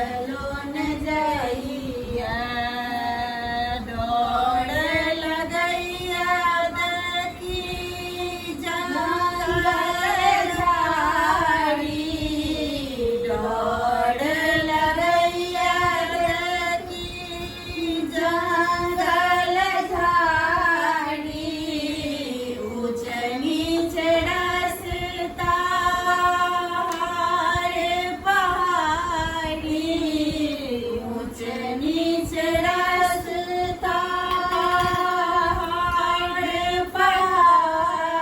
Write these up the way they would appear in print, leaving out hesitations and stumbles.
चललो न जाइया दौड़ लगैया देखी जंगल झाड़ी दौड़ लगैया देखी जंगल झाड़ी ऊंच नीच रास्ता ऊंच नीच रास्ता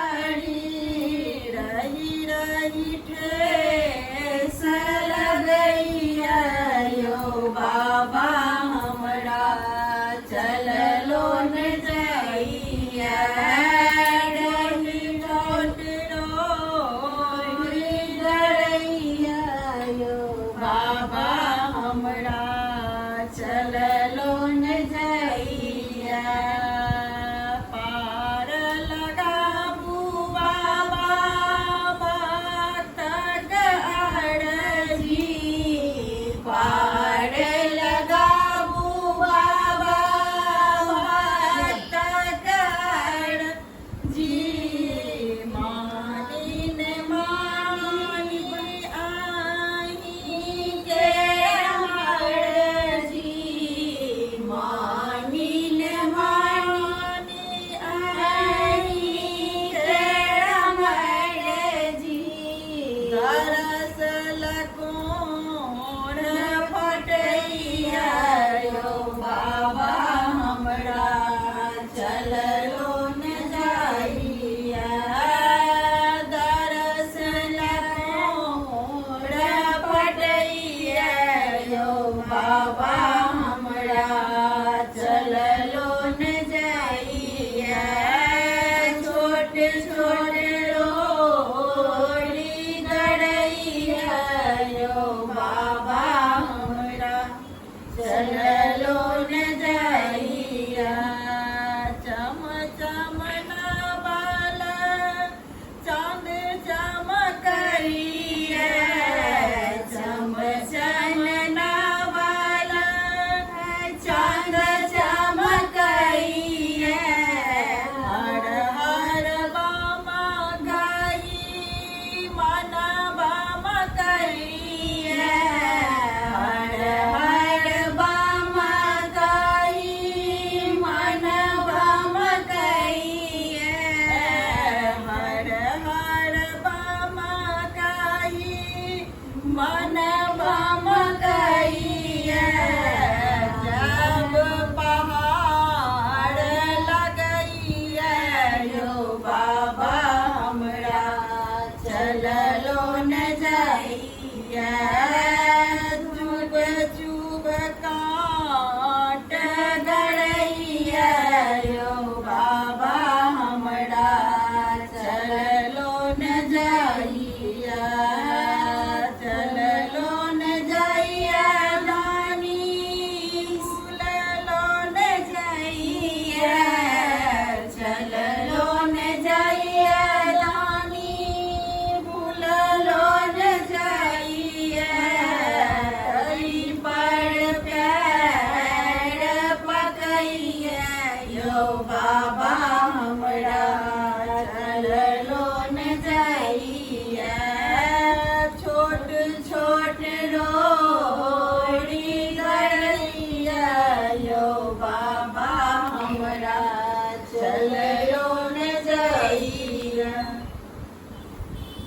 पहाड़ी रही रही ठेस लगैया यो बाबा हमरा चललो न जाइया रही टोट रोही गड़ैया यो बाबा हमरा चललो न जाइया पार लगाबू बाबा भक्तक अरजी पार लगाबू बाबा भक्तक अरजी मानिन मानी आही के मरजी मानिन मानी आही के मरजी दरस लकोण फटैया यो बाबा हमरा चललो न जाइया दरस लकोण फटैया यो बाबा हमरा चललो न जाइया छोट छोट रोड़ी गड़ैया यो बाबा हमरा चललो न जाइया चम चम नवल चांद चमकैया चम चम नवल चांद चमकैया हर हर बम गई मन बम कैया हर हर बम गई मन बम कैया हर हर बम गई मन बम कैया जब पहाड़ लगैया यो बाबा हमरा चललो न जाइया चुब चुब काट गड़ैया यो बाबा हमरा चललो न जाइया चललो न जाइया लानी भूललो न जाइया चललो न जाइया लानी भूललो न जाइया कई पर पैर पकैया यो बाबा हमरा चललो न जाइया छोट छोट रो